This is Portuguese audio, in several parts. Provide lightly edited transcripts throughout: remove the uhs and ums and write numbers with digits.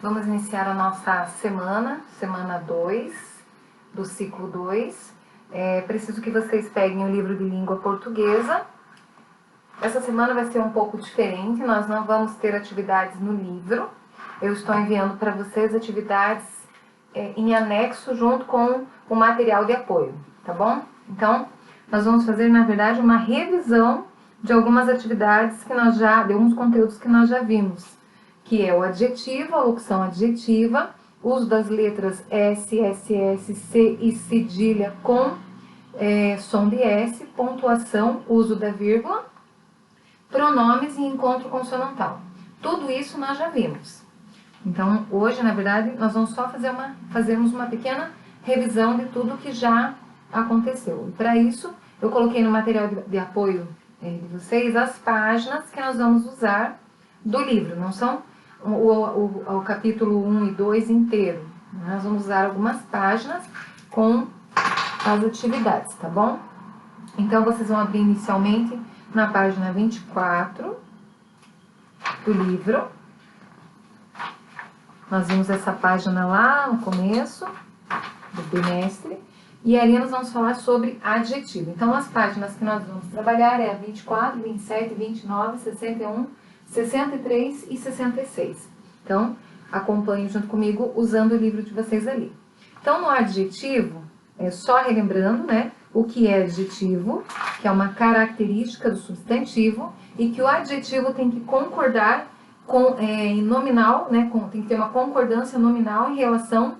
Vamos iniciar a nossa semana 2, do ciclo 2. Preciso que vocês peguem o livro de língua portuguesa. Essa semana vai ser um pouco diferente, nós não vamos ter atividades no livro. Eu estou enviando para vocês atividades em anexo junto com o material de apoio, tá bom? Então, nós vamos fazer, na verdade, uma revisão de algumas atividades de alguns conteúdos que nós já vimos, que é o adjetivo, a locução adjetiva, uso das letras S, SS, C e cedilha com som de S, pontuação, uso da vírgula, pronomes e encontro consonantal. Tudo isso nós já vimos. Então, hoje, na verdade, nós vamos só fazermos uma pequena revisão de tudo que já aconteceu. E para isso, eu coloquei no material de apoio de vocês as páginas que nós vamos usar do livro. Não são o capítulo 1 e 2 inteiro. Nós vamos usar algumas páginas com as atividades, tá bom? Então, vocês vão abrir inicialmente na página 24 do livro. Nós vimos essa página lá no começo do bimestre. E ali nós vamos falar sobre adjetivo. Então, as páginas que nós vamos trabalhar é a 24, 27, 29, 61, 63 e 66. Então, acompanhem junto comigo usando o livro de vocês ali. Então, no adjetivo, só relembrando, né, o que é adjetivo, que é uma característica do substantivo, e que o adjetivo tem que concordar em nominal, né, tem que ter uma concordância nominal em relação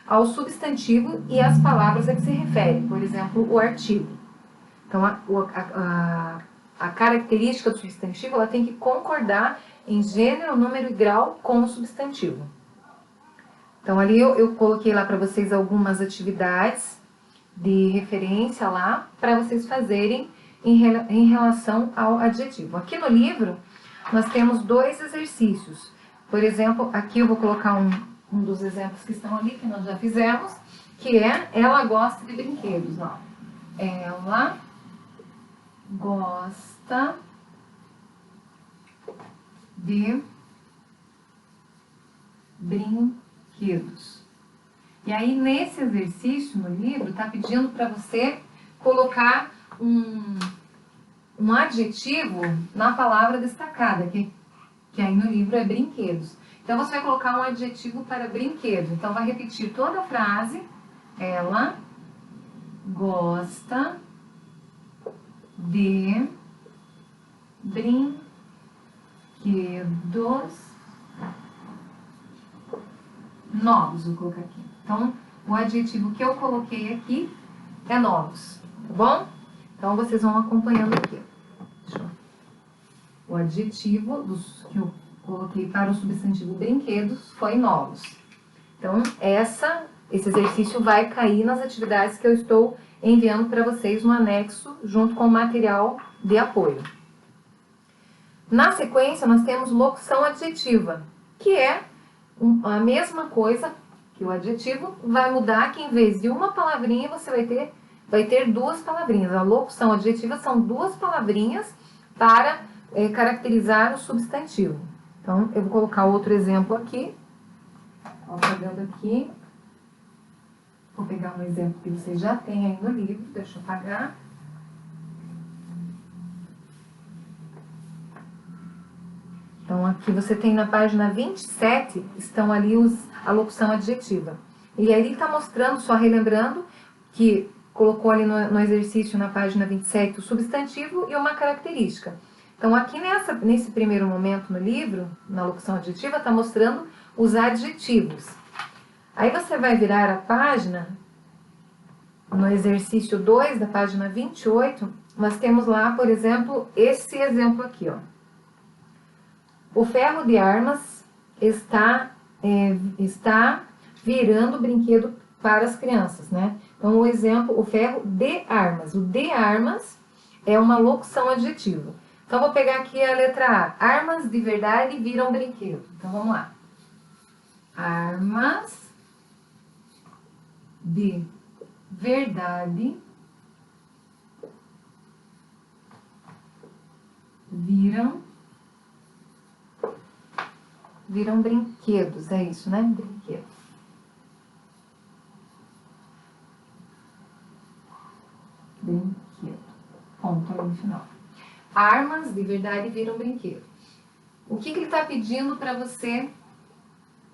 ao substantivo e às palavras a que se refere, por exemplo, o artigo. Então, a característica do substantivo ela tem que concordar em gênero, número e grau com o substantivo. Então, ali eu coloquei lá para vocês algumas atividades de referência lá, para vocês fazerem em relação ao adjetivo. Aqui no livro, nós temos 2 exercícios. Por exemplo, aqui eu vou colocar um dos exemplos que estão ali, que nós já fizemos, que é ela gosta de brinquedos. Ó. Ela gosta de brinquedos. E aí, nesse exercício no livro, está pedindo para você colocar um adjetivo na palavra destacada, que aí no livro é brinquedos. Então, você vai colocar um adjetivo para brinquedo. Então, vai repetir toda a frase. Ela gosta de brinquedos novos. Vou colocar aqui. Então, o adjetivo que eu coloquei aqui é novos. Tá bom? Então, vocês vão acompanhando aqui. O adjetivo que eu coloquei para o substantivo brinquedos foi novos. Então, esse exercício vai cair nas atividades que eu estou enviando para vocês no anexo, junto com o material de apoio. Na sequência, nós temos locução adjetiva, que é a mesma coisa que o adjetivo, vai mudar que em vez de uma palavrinha, você vai ter 2 palavrinhas. A locução adjetiva são 2 palavrinhas para caracterizar o substantivo. Então, eu vou colocar outro exemplo aqui. Ó, tá vendo aqui? Vou pegar um exemplo que vocês já têm aí no livro. Deixa eu apagar. Então, aqui você tem na página 27, estão ali a locução adjetiva. E aí ele está mostrando, só relembrando, que colocou ali no exercício na página 27 o substantivo e uma característica. Então, aqui nesse primeiro momento no livro, na locução adjetiva, está mostrando os adjetivos. Aí você vai virar a página, no exercício 2 da página 28, nós temos lá, por exemplo, esse exemplo aqui, ó. O ferro de armas está virando brinquedo para as crianças, né? Então, o exemplo, o ferro de armas. O de armas é uma locução adjetiva. Então, vou pegar aqui a letra A. Armas de verdade viram brinquedo. Então, vamos lá. Armas de verdade viram viram brinquedos, é isso, né? Brinquedo. Brinquedo. Ponto ali no final. Armas de verdade viram brinquedo. O que ele está pedindo para você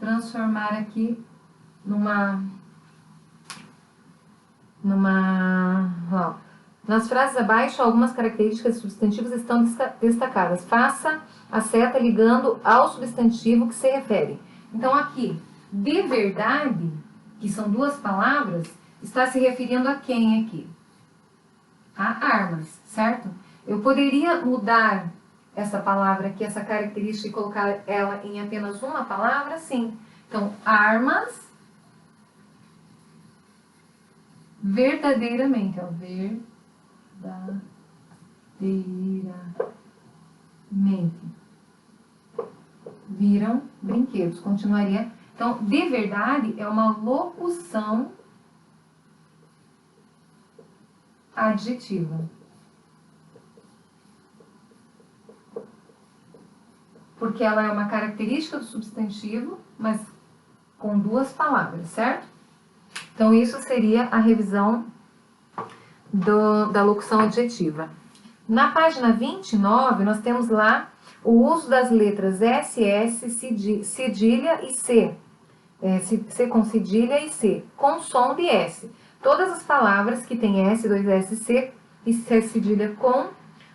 transformar aqui ó, nas frases abaixo, algumas características de substantivos estão destacadas. Faça a seta ligando ao substantivo que se refere. Então, aqui, de verdade, que são duas palavras, está se referindo a quem aqui? A armas, certo? Eu poderia mudar essa palavra aqui, essa característica, e colocar ela em apenas uma palavra? Sim. Então, armas, verdadeiramente, ó, verdadeiramente viram brinquedos. Continuaria. Então, de verdade é uma locução adjetiva. Porque ela é uma característica do substantivo, mas com duas palavras, certo? Então, isso seria a revisão da locução adjetiva. Na página 29, nós temos lá o uso das letras SS, cedilha e C. C com cedilha e C, com som de S. Todas as palavras que têm S, 2S, C e C cedilha com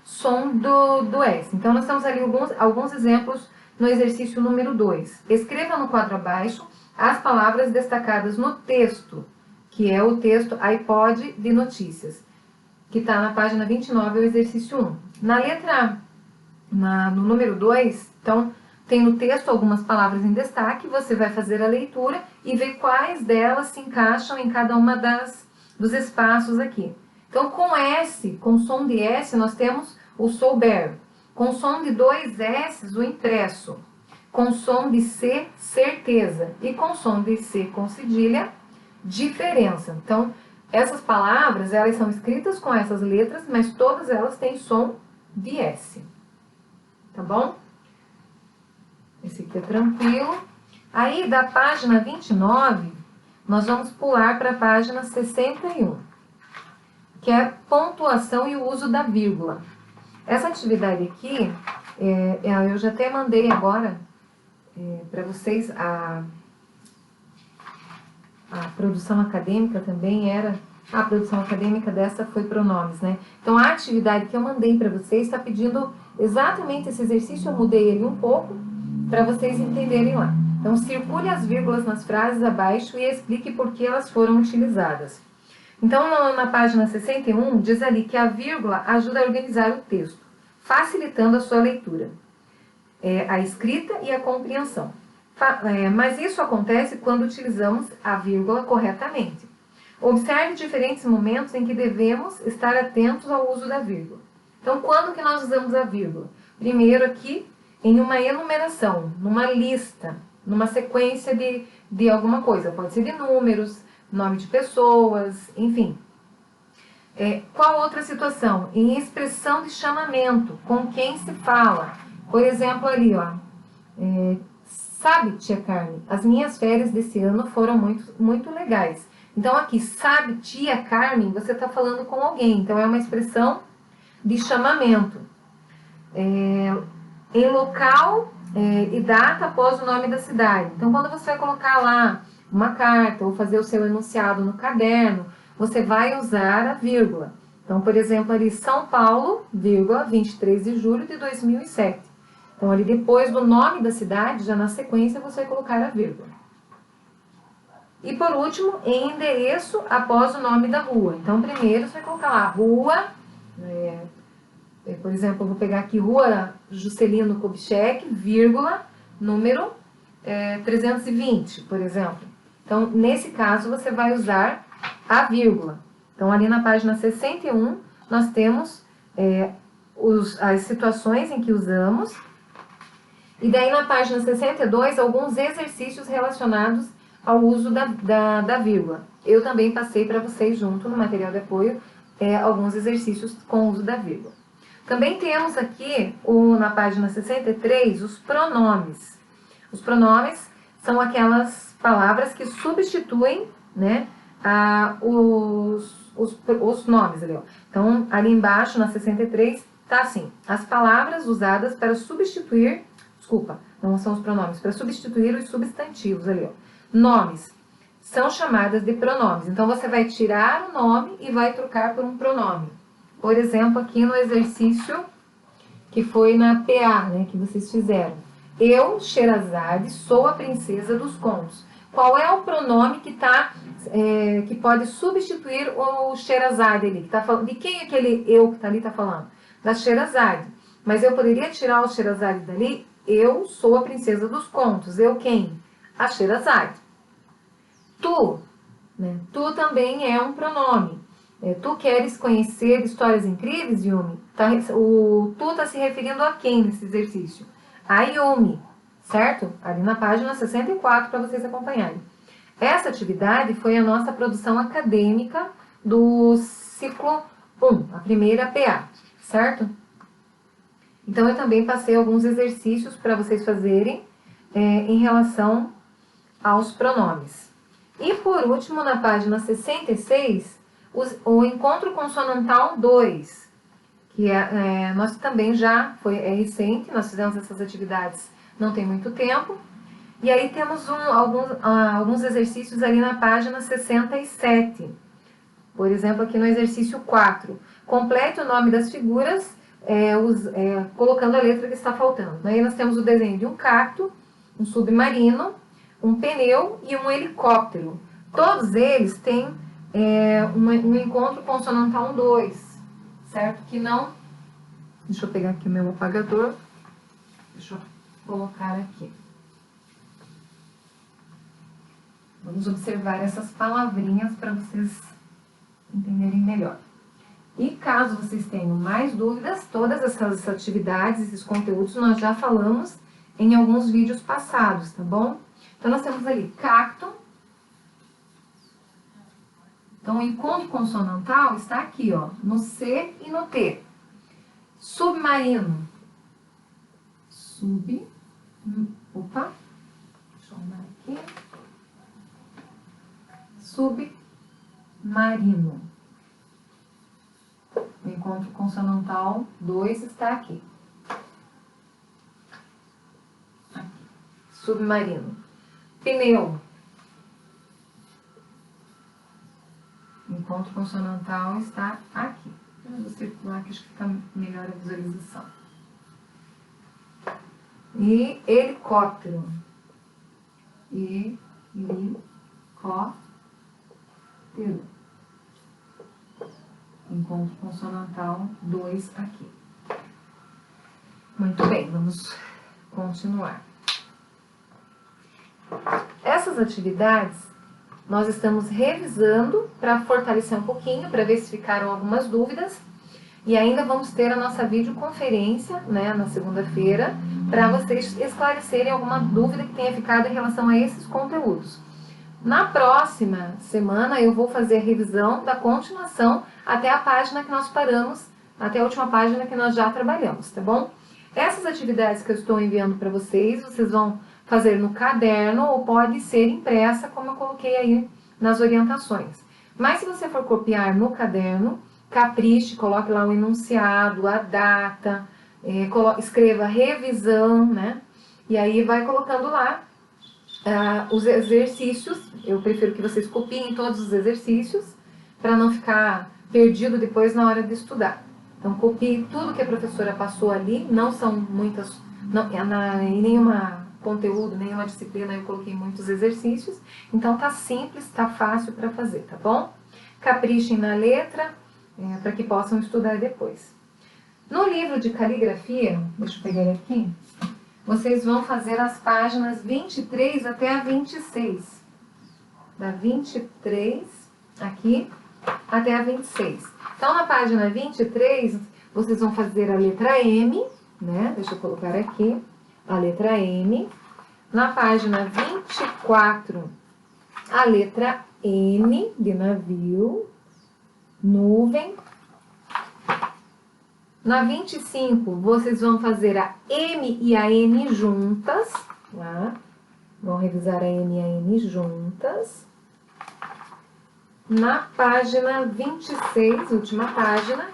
som do S. Então, nós temos ali alguns exemplos no exercício número 2. Escreva no quadro abaixo as palavras destacadas no texto, que é o texto iPod de notícias, que está na página 29, o exercício 1. No número 2, então, tem no texto algumas palavras em destaque, você vai fazer a leitura e ver quais delas se encaixam em cada uma dos espaços aqui. Então, com S, com som de S, nós temos o souber. Com som de 2 S, o impresso. Com som de C, certeza. E com som de C com cedilha, diferença. Então, essas palavras, elas são escritas com essas letras, mas todas elas têm som de S. Tá bom? Esse aqui é tranquilo. Aí, da página 29, nós vamos pular para a página 61, que é pontuação e o uso da vírgula. Essa atividade aqui, eu já até mandei agora para vocês a produção acadêmica também era... A produção acadêmica dessa foi pronomes, né? Então, a atividade que eu mandei para vocês está pedindo exatamente esse exercício. Eu mudei ele um pouco para vocês entenderem lá. Então, circule as vírgulas nas frases abaixo e explique por que elas foram utilizadas. Então, na página 61, diz ali que a vírgula ajuda a organizar o texto, facilitando a sua leitura, a escrita e a compreensão. Mas isso acontece quando utilizamos a vírgula corretamente. Observe diferentes momentos em que devemos estar atentos ao uso da vírgula. Então, quando que nós usamos a vírgula? Primeiro aqui, em uma enumeração, numa lista, numa sequência de alguma coisa. Pode ser de números, nome de pessoas, enfim. Qual outra situação? Em expressão de chamamento, com quem se fala. Por exemplo, ali, ó. Sabe, tia Carmen, as minhas férias desse ano foram muito, muito legais. Então, aqui, sabe, tia Carmen, você está falando com alguém. Então, é uma expressão de chamamento. Em local e data após o nome da cidade. Então, quando você vai colocar lá uma carta ou fazer o seu enunciado no caderno, você vai usar a vírgula. Então, por exemplo, ali, São Paulo, vírgula, 23 de julho de 2007. Então, ali depois do nome da cidade, já na sequência, você vai colocar a vírgula. E por último, em endereço após o nome da rua. Então, primeiro você vai colocar lá, rua, por exemplo, eu vou pegar aqui, Rua Juscelino Kubitschek, vírgula, número 320, por exemplo. Então, nesse caso, você vai usar a vírgula. Então, ali na página 61, nós temos as situações em que usamos. E daí, na página 62, alguns exercícios relacionados ao uso da vírgula. Eu também passei para vocês, junto no material de apoio, alguns exercícios com o uso da vírgula. Também temos aqui, na página 63, os pronomes. Os pronomes são aquelas palavras que substituem, né, os nomes ali, ó. Então, ali embaixo, na 63, tá assim: as palavras usadas para substituir, desculpa, não são os pronomes, para substituir os substantivos ali, ó. Nomes são chamadas de pronomes. Então, você vai tirar o nome e vai trocar por um pronome. Por exemplo, aqui no exercício que foi na PA, né, que vocês fizeram. Eu, Sherazade, sou a princesa dos contos. Qual é o pronome que pode substituir o Sherazade ali? Que tá falando, de quem aquele eu que está ali está falando? Da Sherazade. Mas eu poderia tirar o Sherazade dali? Eu sou a princesa dos contos. Eu quem? A Sherazade. Tu, né? Tu também é um pronome. Tu queres conhecer histórias incríveis, Yumi? O tu está se referindo a quem nesse exercício? A Yumi, certo? Ali na página 64 para vocês acompanharem. Essa atividade foi a nossa produção acadêmica do ciclo 1, a primeira PA, certo? Então, eu também passei alguns exercícios para vocês fazerem em relação aos pronomes. E, por último, na página 66, o encontro consonantal 2, que nós também é recente, nós fizemos essas atividades não tem muito tempo. E aí temos alguns exercícios ali na página 67. Por exemplo, aqui no exercício 4. Complete o nome das figuras colocando a letra que está faltando. Aí nós temos o desenho de um cacto, um submarino, um pneu e um helicóptero. Todos eles têm um encontro consonantal 2, certo? Que não... Deixa eu pegar aqui o meu apagador. Deixa eu colocar aqui. Vamos observar essas palavrinhas para vocês entenderem melhor. E caso vocês tenham mais dúvidas, todas essas atividades, esses conteúdos, nós já falamos em alguns vídeos passados, tá bom? Então, nós temos ali cacto. Então, o encontro consonantal está aqui, ó, no C e no T. Submarino. Opa. Deixa eu arrumar aqui. Submarino. O encontro consonantal 2 está aqui. Submarino. Pneu. O encontro consonantal está aqui. Eu vou circular que acho que fica melhor a visualização. E helicóptero. Helicóptero. Encontro consonantal 2 aqui. Muito bem, vamos continuar. Essas atividades nós estamos revisando para fortalecer um pouquinho, para ver se ficaram algumas dúvidas. E ainda vamos ter a nossa videoconferência, né, na segunda-feira, para vocês esclarecerem alguma dúvida que tenha ficado em relação a esses conteúdos. Na próxima semana eu vou fazer a revisão da continuação até a página que nós paramos, até a última página que nós já trabalhamos, tá bom? Essas atividades que eu estou enviando para vocês, vocês vão fazer no caderno ou pode ser impressa, como eu coloquei aí nas orientações. Mas se você for copiar no caderno, capriche, coloque lá o enunciado, a data, escreva revisão, né? E aí vai colocando lá os exercícios. Eu prefiro que vocês copiem todos os exercícios, para não ficar perdido depois na hora de estudar. Então, copie tudo que a professora passou ali, não são muitas, em nenhuma conteúdo, nenhuma disciplina eu coloquei muitos exercícios, então tá simples, tá fácil para fazer, tá bom? Caprichem na letra, para que possam estudar depois. No livro de caligrafia, deixa eu pegar ele aqui, vocês vão fazer as páginas 23 até a 26. Da 23 aqui até a 26. Então, na página 23, vocês vão fazer a letra M, né? Deixa eu colocar aqui a letra M. Na página 24, a letra N de navio, nuvem. Na 25, vocês vão fazer a M e a N juntas, Lá. Vão revisar a N e a N juntas. Na página 26, última página,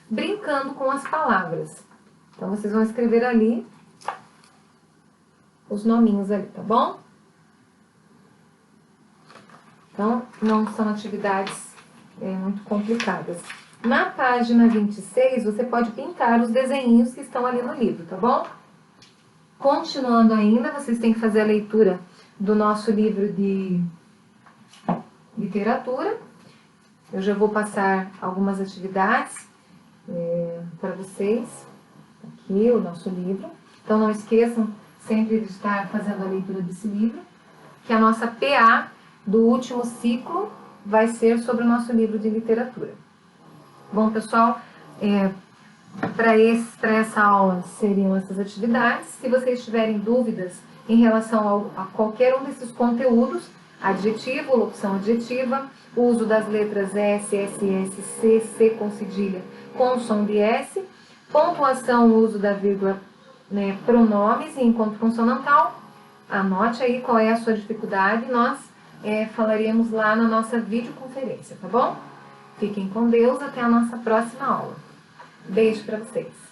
brincando com as palavras. Então, vocês vão escrever ali os nominhos ali, tá bom? Então, não são atividades muito complicadas. Na página 26, você pode pintar os desenhinhos que estão ali no livro, tá bom? Continuando ainda, vocês têm que fazer a leitura do nosso livro de literatura. Eu já vou passar algumas atividades para vocês. Aqui o nosso livro. Então não esqueçam sempre de estar fazendo a leitura desse livro, que a nossa PA do último ciclo vai ser sobre o nosso livro de literatura. Bom, pessoal, para essa aula seriam essas atividades. Se vocês tiverem dúvidas em relação a qualquer um desses conteúdos, adjetivo, locução adjetiva, uso das letras S, S, S, C, C com cedilha com som de S, pontuação, uso da vírgula, pronomes e encontro consonantal, anote aí qual é a sua dificuldade, nós falaremos lá na nossa videoconferência, tá bom? Fiquem com Deus, até a nossa próxima aula. Beijo para vocês!